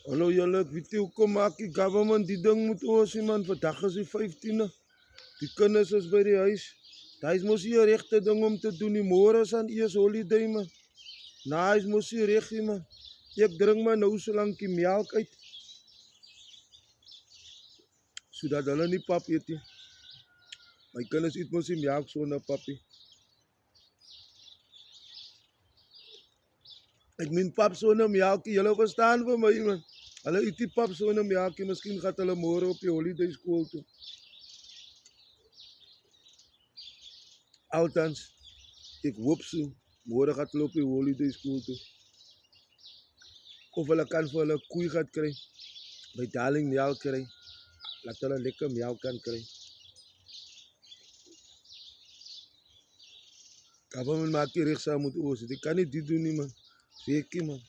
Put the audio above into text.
Hallo julle, ek weet nie hoekom maak die government die ding moet oorsie man. Vandag is die 15e. Die kinders is by die huis. Daar is mos nie 'n regte ding om te doen nie. Môre is aan eers holiday man. Nou is mos nie reg nie man. Ek drink maar nou so lank die melk uit. Sodat hulle nie pap eet nie. My kinders eet mos die melk sonder papie. Ek min pap sonder melk, julle verstaan vir my man. Hulle eet die pap sonder melk, miskien gaan hulle môre op die holiday skool toe. Althans, ek hoop so, môre gaan hulle op die holiday skool toe. Of hulle kan vir hulle koei gaan kry, by Darling melk kry, laat hulle lekker melk kan kry. Government maak die reg saam met ons, dit kan nie dit doen nie man, weekie man.